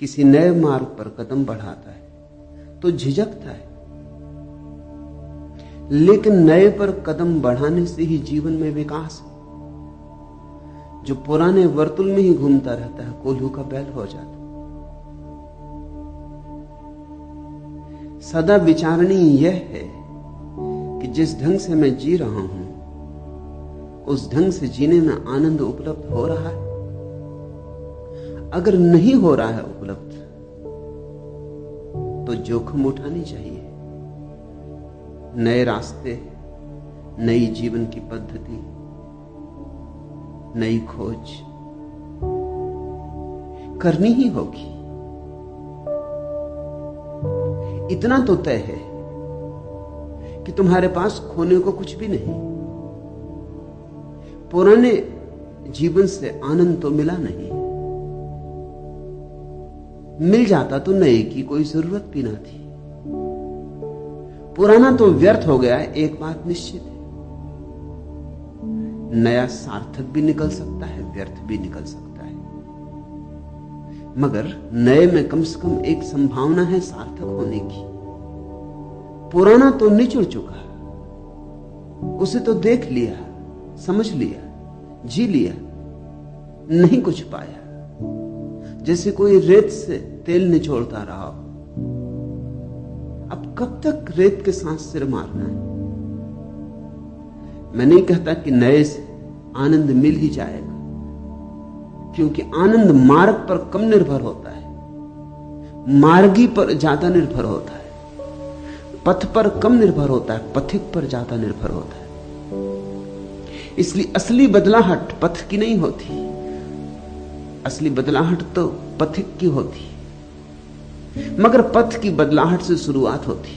किसी नए मार्ग पर कदम बढ़ाता है तो झिझकता है, लेकिन नए पर कदम बढ़ाने से ही जीवन में विकास है। जो पुराने वर्तुल में ही घूमता रहता है कोल्हू का बैल हो जाता है। सदा विचारणीय यह है कि जिस ढंग से मैं जी रहा हूं उस ढंग से जीने में आनंद उपलब्ध हो रहा है। अगर नहीं हो रहा है उपलब्ध तो जोखिम उठानी चाहिए। नए रास्ते, नई जीवन की पद्धति, नई खोज करनी ही होगी। इतना तो तय है कि तुम्हारे पास खोने को कुछ भी नहीं। पुराने जीवन से आनंद तो मिला नहीं, मिल जाता तो नए की कोई जरूरत भी ना थी। पुराना तो व्यर्थ हो गया है, एक बात निश्चित है। नया सार्थक भी निकल सकता है, व्यर्थ भी निकल सकता है, मगर नए में कम से कम एक संभावना है सार्थक होने की। पुराना तो निचुड़ चुका, उसे तो देख लिया, समझ लिया, जी लिया, नहीं कुछ पाया। जैसे कोई रेत से तेल निचोड़ता रहा हो। अब कब तक रेत के साथ सिर मारना है? मैं नहीं कहता कि नए से आनंद मिल ही जाएगा, क्योंकि आनंद मार्ग पर कम निर्भर होता है, मार्गी पर ज्यादा निर्भर होता है, पथ पर कम निर्भर होता है, पथिक पर ज्यादा निर्भर होता है। इसलिए असली बदलाहट पथ की नहीं होती, असली बदलाहट तो पथिक की होती, मगर पथ की बदलाहट से शुरुआत होती।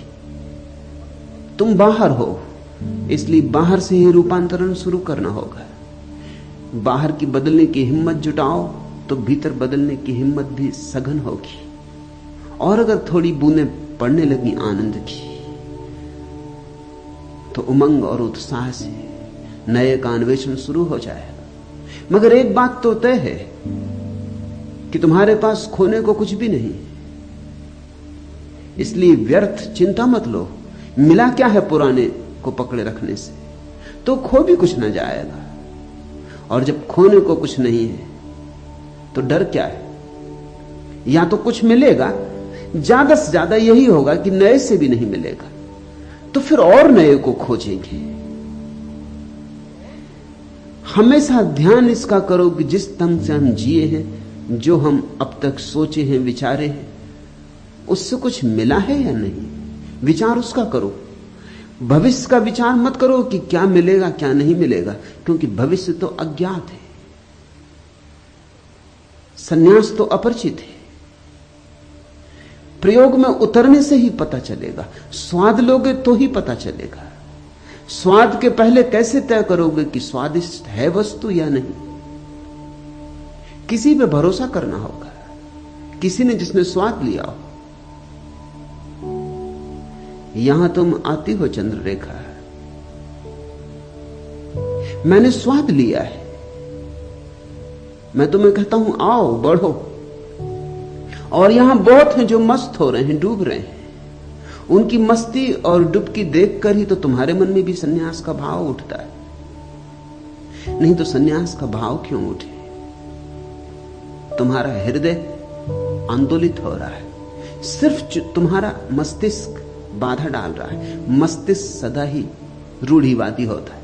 तुम बाहर हो, इसलिए बाहर से ही रूपांतरण शुरू करना होगा। बाहर की बदलने की हिम्मत जुटाओ तो भीतर बदलने की हिम्मत भी सघन होगी। और अगर थोड़ी बूंदें पड़ने लगी आनंद की तो उमंग और उत्साह से नए का अन्वेषण शुरू हो जाएगा। मगर एक बात तो तय है कि तुम्हारे पास खोने को कुछ भी नहीं, इसलिए व्यर्थ चिंता मत लो। मिला क्या है पुराने को पकड़े रखने से? तो खो भी कुछ ना जाएगा। और जब खोने को कुछ नहीं है तो डर क्या है? या तो कुछ मिलेगा, ज्यादा से ज्यादा यही होगा कि नए से भी नहीं मिलेगा, तो फिर और नए को खोजेंगे। हमेशा ध्यान इसका करो कि जिस ढंग से हम जिए हैं, जो हम अब तक सोचे हैं, विचारे हैं, उससे कुछ मिला है या नहीं, विचार उसका करो। भविष्य का विचार मत करो कि क्या मिलेगा क्या नहीं मिलेगा, क्योंकि भविष्य तो अज्ञात है, संन्यास तो अपरिचित है। प्रयोग में उतरने से ही पता चलेगा। स्वाद लोगे तो ही पता चलेगा। स्वाद के पहले कैसे तय करोगे कि स्वादिष्ट है वस्तु या नहीं? किसी पे भरोसा करना होगा, किसी ने जिसने स्वाद लिया हो। यहां तुम आती हो चंद्ररेखा, मैंने स्वाद लिया है। मैं तुम्हें कहता हूं आओ बढ़ो। और यहां बहुत हैं जो मस्त हो रहे हैं, डूब रहे हैं। उनकी मस्ती और डुबकी देखकर ही तो तुम्हारे मन में भी सन्यास का भाव उठता है। नहीं तो सन्यास का भाव क्यों उठे? तुम्हारा हृदय आंदोलित हो रहा है, सिर्फ तुम्हारा मस्तिष्क बाधा डाल रहा है। मस्तिष्क सदा ही रूढ़िवादी होता है,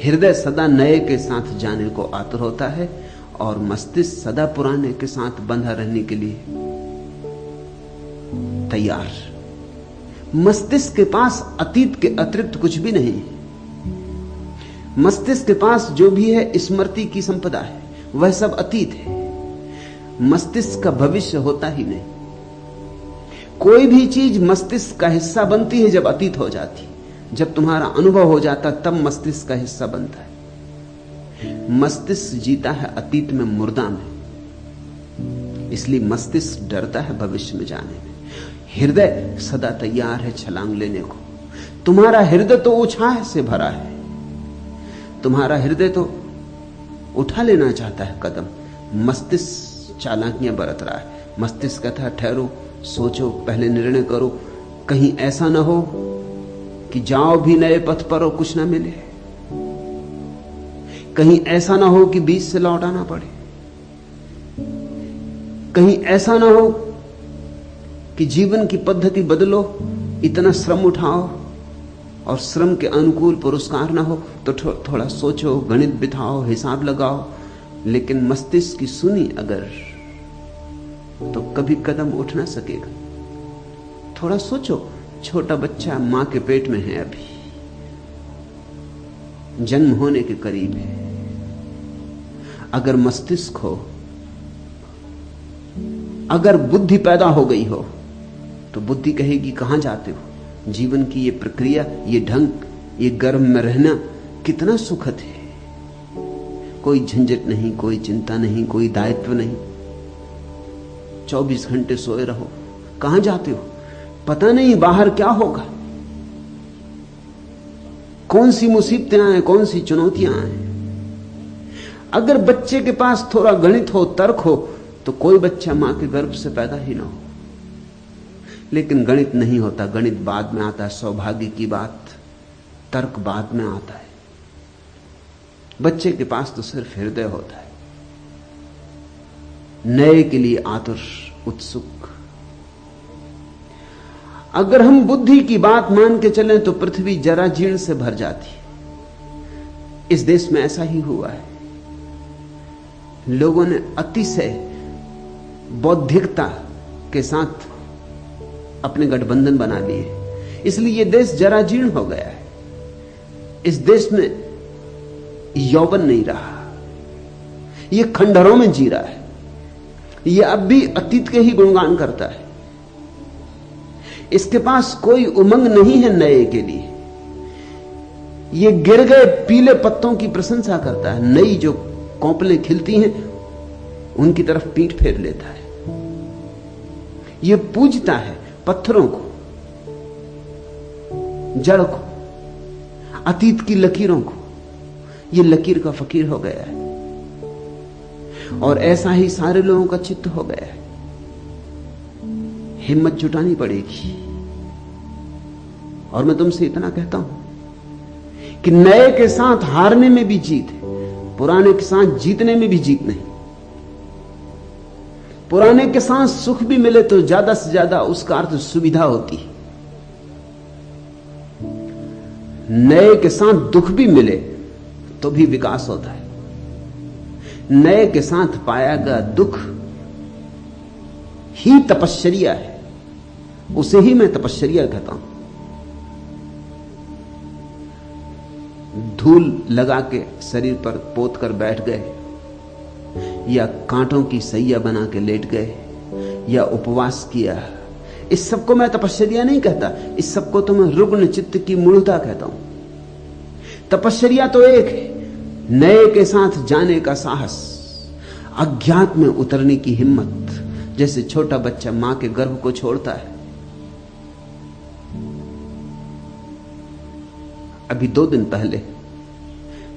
हृदय सदा नए के साथ जाने को आतुर होता है, और मस्तिष्क सदा पुराने के साथ बंधा रहने के लिए तैयार। मस्तिष्क के पास अतीत के अतिरिक्त कुछ भी नहीं है। मस्तिष्क के पास जो भी है स्मृति की संपदा है, वह सब अतीत है। मस्तिष्क का भविष्य होता ही नहीं। कोई भी चीज मस्तिष्क का हिस्सा बनती है जब अतीत हो जाती, जब तुम्हारा अनुभव हो जाता तब मस्तिष्क का हिस्सा बनता है। मस्तिष्क जीता है अतीत में, मुर्दा में, इसलिए मस्तिष्क डरता है भविष्य में जाने में। हृदय सदा तैयार है छलांग लेने को। तुम्हारा हृदय तो उत्साह से भरा है, तुम्हारा हृदय तो उठा लेना चाहता है कदम। मस्तिष्क चालाकियां बरत रहा है, मस्तिष्क कहता है ठहरो, सोचो, पहले निर्णय करो, कहीं ऐसा ना हो कि जाओ भी नए पथ पर और कुछ ना मिले, कहीं ऐसा ना हो कि बीच से लौट आना पड़े, कहीं ऐसा ना हो कि जीवन की पद्धति बदलो, इतना श्रम उठाओ और श्रम के अनुकूल पुरस्कार ना हो। तो थोड़ा सोचो, गणित बिठाओ, हिसाब लगाओ, लेकिन मस्तिष्क की सुनी अगर तो कभी कदम उठ ना सकेगा। थोड़ा सोचो, छोटा बच्चा मां के पेट में है, अभी जन्म होने के करीब है। अगर मस्तिष्क हो, अगर बुद्धि पैदा हो गई हो, तो बुद्धि कहेगी कहां जाते हो, जीवन की ये प्रक्रिया, ये ढंग, ये गर्भ में रहना कितना सुखद है, कोई झंझट नहीं, कोई चिंता नहीं, कोई दायित्व नहीं, 24 घंटे सोए रहो, कहां जाते हो, पता नहीं बाहर क्या होगा, कौन सी मुसीबतें आए, कौन सी चुनौतियां आए। अगर बच्चे के पास थोड़ा गणित हो, तर्क हो, तो कोई बच्चा मां के गर्भ से पैदा ही ना हो। लेकिन गणित नहीं होता, गणित बाद में आता है, सौभाग्य की बात, तर्क बाद में आता है। बच्चे के पास तो सिर्फ हृदय होता है, नए के लिए आतुर, उत्सुक। अगर हम बुद्धि की बात मान के चलें तो पृथ्वी जरा जीर्ण से भर जाती। इस देश में ऐसा ही हुआ है, लोगों ने अतिशय बौद्धिकता के साथ अपने गठबंधन बना लिए, इसलिए यह देश जरा जीर्ण हो गया है। इस देश में यौवन नहीं रहा, यह खंडहरों में जी रहा है, यह अब भी अतीत के ही गुणगान करता है। इसके पास कोई उमंग नहीं है नए के लिए, यह गिर गए पीले पत्तों की प्रशंसा करता है, नई जो कोंपलें खिलती हैं उनकी तरफ पीठ फेर लेता है। यह पूजता है पत्थरों को, जड़ को, अतीत की लकीरों को। यह लकीर का फकीर हो गया है, और ऐसा ही सारे लोगों का चित्त हो गया है। हिम्मत जुटानी पड़ेगी। और मैं तुमसे इतना कहता हूं कि नए के साथ हारने में भी जीत है, पुराने के साथ जीतने में भी जीत नहीं। पुराने के साथ सुख भी मिले तो ज्यादा से ज्यादा उसका अर्थ सुविधा होती है, नए के साथ दुख भी मिले तो भी विकास होता है। नए के साथ पाया गया दुख ही तपश्चर्या है, उसे ही मैं तपश्चर्या कहता हूं। धूल लगा के शरीर पर पोत कर बैठ गए, या कांटों की सैया बना के लेट गए, या उपवास किया, इस सबको मैं तपश्चर्या नहीं कहता, इस सबको तो मैं रुग्ण चित्त की मूढ़ता कहता हूं। तपश्चर्या तो एक है, नए के साथ जाने का साहस, अज्ञात में उतरने की हिम्मत, जैसे छोटा बच्चा मां के गर्भ को छोड़ता है। अभी 2 दिन पहले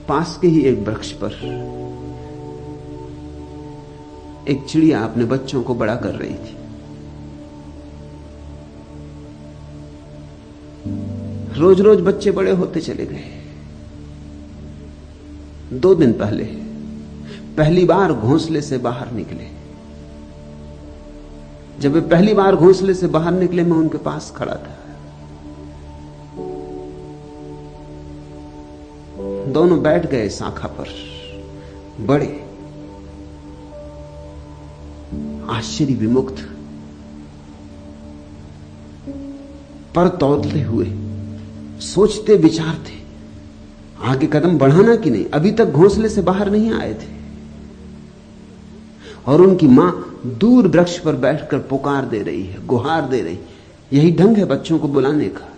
पास के ही एक वृक्ष पर एक चिड़िया अपने बच्चों को बड़ा कर रही थी। रोज रोज बच्चे बड़े होते चले गए। 2 दिन पहले पहली बार घोंसले से बाहर निकले। जब वे पहली बार घोंसले से बाहर निकले, मैं उनके पास खड़ा था। दोनों बैठ गए शाखा पर, बड़े आश्चर्य विमुक्त, पर तौलते हुए, सोचते विचारते आगे कदम बढ़ाना कि नहीं। अभी तक घोंसले से बाहर नहीं आए थे, और उनकी मां दूर वृक्ष पर बैठकर पुकार दे रही है, गुहार दे रही। यही ढंग है बच्चों को बुलाने का,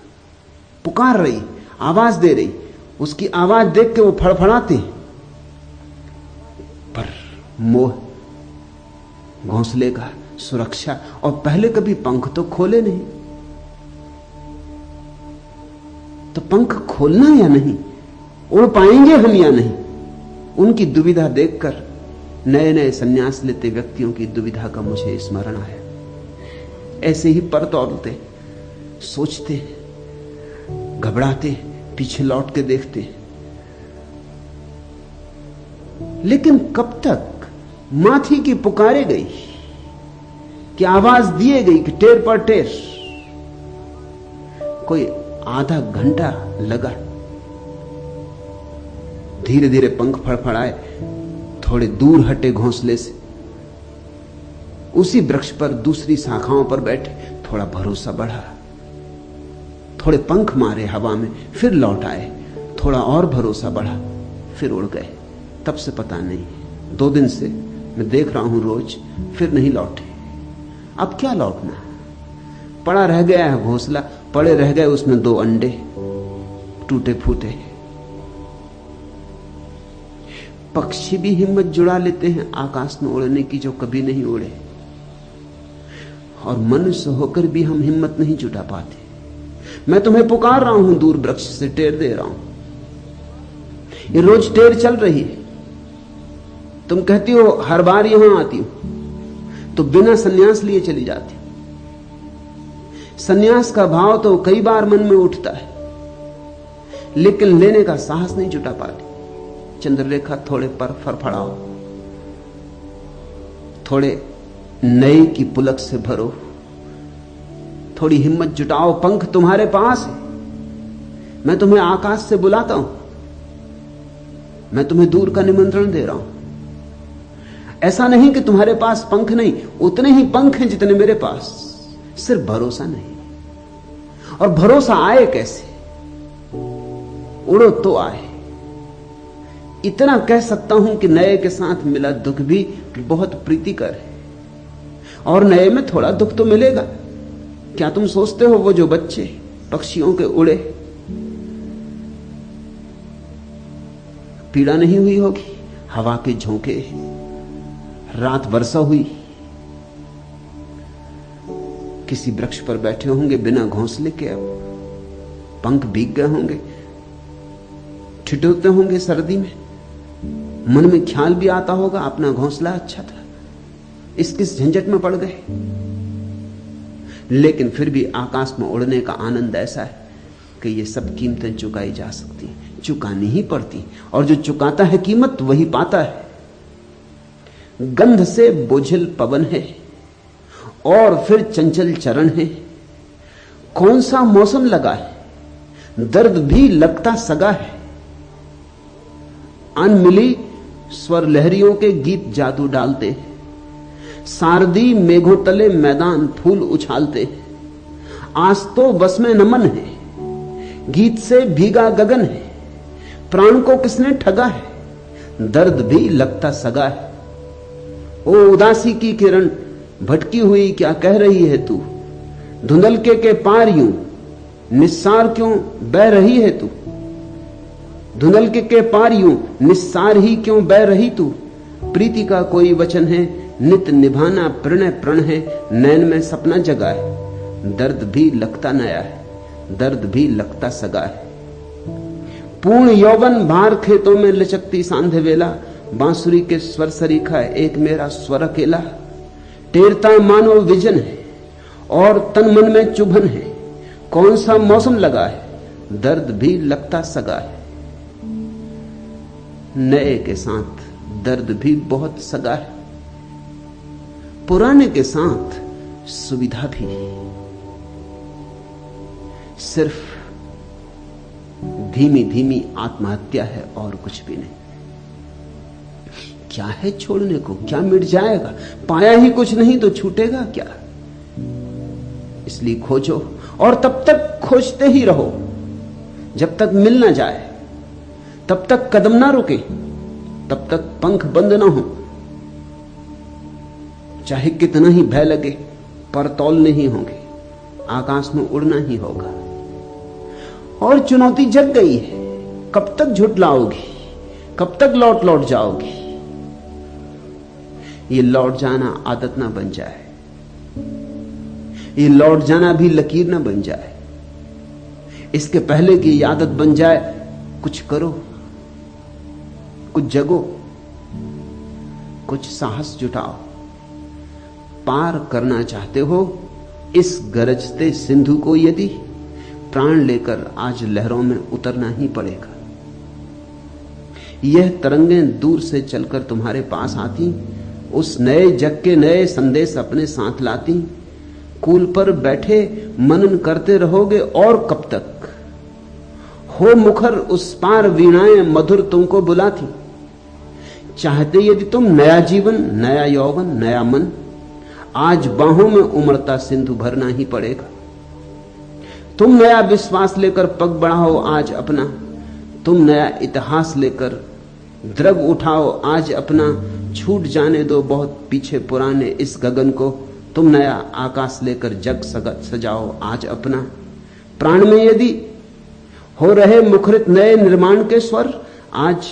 पुकार रही, आवाज दे रही। उसकी आवाज देख के वो फड़फड़ाते, पर मोह, घोंसले का, सुरक्षा, और पहले कभी पंख तो खोले नहीं। तो पंख खोलना या नहीं, उड़ पाएंगे हम या नहीं, उनकी दुविधा देखकर नए नए संन्यास लेते व्यक्तियों की दुविधा का मुझे स्मरण आया। ऐसे ही पर तौलते, सोचते, घबराते, पीछे लौट के देखते, लेकिन कब तक माथी की पुकारे गई कि आवाज दिए गई कि टेर पर टेर। कोई आधा घंटा लगा, धीरे धीरे पंख फड़फड़ाए, थोड़े दूर हटे घोंसले से, उसी वृक्ष पर दूसरी शाखाओं पर बैठे, थोड़ा भरोसा बढ़ा, थोड़े पंख मारे हवा में, फिर लौट आए, थोड़ा और भरोसा बढ़ा, फिर उड़ गए। तब से पता नहीं, 2 दिन से मैं देख रहा हूं रोज, फिर नहीं लौटे। अब क्या लौटना, पड़ा रह गया है घोंसला, पड़े रह गए उसमें 2 अंडे टूटे फूटे। पक्षी भी हिम्मत जुड़ा लेते हैं आकाश में उड़ने की जो कभी नहीं उड़े, और मनुष्य होकर भी हम हिम्मत नहीं जुटा पाते। मैं तुम्हें पुकार रहा हूं, दूर वृक्ष से टेर दे रहा हूं, ये रोज टेर चल रही है। तुम कहती हो हर बार यहां आती हो, तो बिना सन्यास लिए चली जाती। सन्यास का भाव तो कई बार मन में उठता है, लेकिन लेने का साहस नहीं जुटा पाती। चंद्ररेखा, थोड़े पर फड़फड़ाओ, थोड़े नए की पुलक से भरो, थोड़ी हिम्मत जुटाओ, पंख तुम्हारे पास है। मैं तुम्हें आकाश से बुलाता हूं, मैं तुम्हें दूर का निमंत्रण दे रहा हूं। ऐसा नहीं कि तुम्हारे पास पंख नहीं, उतने ही पंख हैं जितने मेरे पास, सिर्फ भरोसा नहीं। और भरोसा आए कैसे? उड़ो तो आए। इतना कह सकता हूं कि नए के साथ मिला दुख भी बहुत प्रीतिकर है, और नए में थोड़ा दुख तो मिलेगा। क्या तुम सोचते हो वो जो बच्चे पक्षियों के उड़े, पीड़ा नहीं हुई होगी? हवा के झोंके, रात वर्षा हुई, किसी वृक्ष पर बैठे होंगे बिना घोंसले के, अब पंख भीग गए होंगे, ठिठुरते होंगे सर्दी में, मन में ख्याल भी आता होगा अपना घोंसला अच्छा था, इस किस झंझट में पड़ गए। लेकिन फिर भी आकाश में उड़ने का आनंद ऐसा है कि ये सब कीमतें चुकाई जा सकती, चुकानी ही पड़ती, और जो चुकाता है कीमत वही पाता है। गंध से बोझिल पवन है और फिर चंचल चरण है, कौन सा मौसम लगा है, दर्द भी लगता सगा है। अनमिली स्वर लहरियों के गीत जादू डालते, सारदी मेघों तले मैदान फूल उछालते। आज तो बस में नमन है, गीत से भीगा गगन है, प्राण को किसने ठगा है, दर्द भी लगता सगा है। ओ उदासी की किरण भटकी हुई क्या कह रही है तू, धुंधलके के पार यूं निस्सार क्यों बह रही है तू, धुंधलके के पार यूं निस्सार ही क्यों बह रही तू। प्रीति का कोई वचन है, नित निभाना प्रणय प्रण है, नैन में सपना जगा है, दर्द भी लगता नया है, दर्द भी लगता सगा है। पूर्ण यौवन भार खेतों में लचकती सांध्य वेला, बांसुरी के स्वर सरीखा एक मेरा स्वर अकेला। टेरता मानो विजन है और तन मन में चुभन है, कौन सा मौसम लगा है, दर्द भी लगता सगा है। नए के साथ दर्द भी बहुत सगा है, पुराने के साथ सुविधा भी, सिर्फ धीमी धीमी आत्महत्या है और कुछ भी नहीं। क्या है छोड़ने को, क्या मिट जाएगा, पाया ही कुछ नहीं तो छूटेगा क्या। इसलिए खोजो, और तब तक खोजते ही रहो जब तक मिल ना जाए, तब तक कदम ना रुके, तब तक पंख बंद ना हो। चाहे कितना ही भय लगे, पर तौल नहीं होंगे, आकाश में उड़ना ही होगा। और चुनौती जग गई है, कब तक झुठलाओगी, कब तक लौट लौट जाओगी। ये लौट जाना आदत ना बन जाए, ये लौट जाना भी लकीर ना बन जाए। इसके पहले की आदत बन जाए, कुछ करो, कुछ जगो। कुछ साहस जुटाओ। पार करना चाहते हो इस गरजते सिंधु को, यदि प्राण लेकर आज लहरों में उतरना ही पड़ेगा। यह तरंगें दूर से चलकर तुम्हारे पास आती, उस नए जग के नए संदेश अपने साथ लाती। कूल पर बैठे मनन करते रहोगे और कब तक? हो मुखर उस पार वीणाएं मधुर तुमको बुलाती। चाहते यदि तुम नया जीवन, नया यौवन, नया मन, आज बाहों में उमड़ता सिंधु भरना ही पड़ेगा। तुम नया विश्वास लेकर पग बढ़ाओ आज अपना, तुम नया इतिहास लेकर द्रव उठाओ आज अपना। छूट जाने दो बहुत पीछे पुराने इस गगन को, तुम नया आकाश लेकर जग सजाओ आज अपना। प्राण में यदि हो रहे मुखरित नए निर्माण के स्वर, आज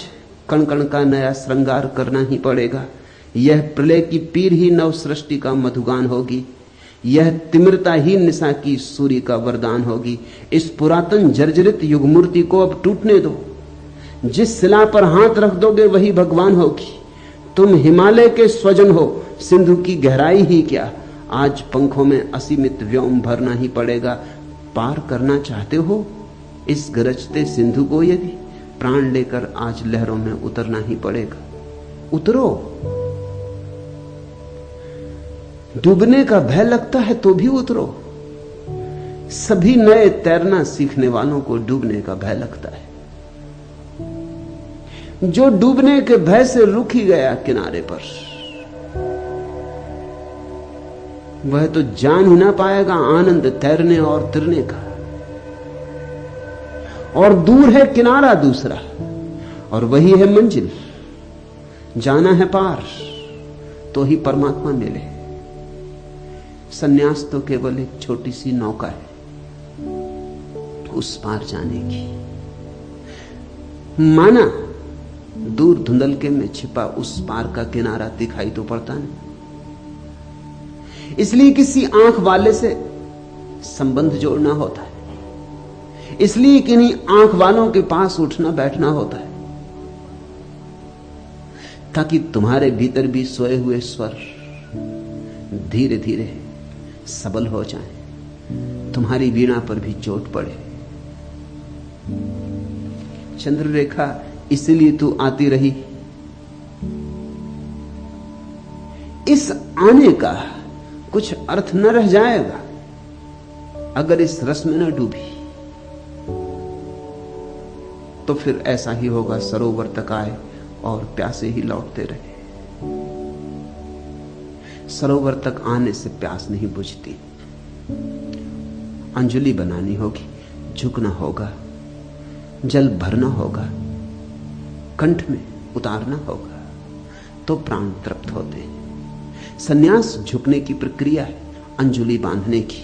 कण कण का नया श्रृंगार करना ही पड़ेगा। यह प्रलय की पीर ही नव सृष्टि का मधुगान होगी, यह तिमिरता ही निशा की सूर्य का वरदान होगी। इस पुरातन जर्जरित युग मूर्ति को अब टूटने दो, जिस शिला पर हाथ रख दोगे वही भगवान होगी। तुम हिमालय के स्वजन हो, सिंधु की गहराई ही क्या, आज पंखों में असीमित व्योम भरना ही पड़ेगा। पार करना चाहते हो इस गरजते सिंधु को, यदि प्राण लेकर आज लहरों में उतरना ही पड़ेगा। उतरो। डूबने का भय लगता है तो भी उतरो। सभी नए तैरना सीखने वालों को डूबने का भय लगता है। जो डूबने के भय से रुक ही गया किनारे पर, वह तो जान ही ना पाएगा आनंद तैरने और तिरने का। और दूर है किनारा दूसरा, और वही है मंजिल। जाना है पार तो ही परमात्मा मिले। सन्यास तो केवल एक छोटी सी नौका है उस पार जाने की। माना दूर धुंधलके में छिपा उस पार का किनारा दिखाई तो पड़ता नहीं, इसलिए किसी आंख वाले से संबंध जोड़ना होता है, इसलिए किन्हीं आंख वालों के पास उठना बैठना होता है, ताकि तुम्हारे भीतर भी सोए हुए स्वर धीरे धीरे सबल हो जाएं, तुम्हारी वीणा पर भी चोट पड़े। चंद्ररेखा इसलिए तू आती रही। इस आने का कुछ अर्थ न रह जाएगा अगर इस रस में न डूबी। तो फिर ऐसा ही होगा, सरोवर तक आए और प्यासे ही लौटते रहे। सरोवर तक आने से प्यास नहीं बुझती। अंजलि बनानी होगी, झुकना होगा, जल भरना होगा, कंठ में उतारना होगा, तो प्राण तृप्त होते हैं। सन्यास झुकने की प्रक्रिया है, अंजलि बांधने की।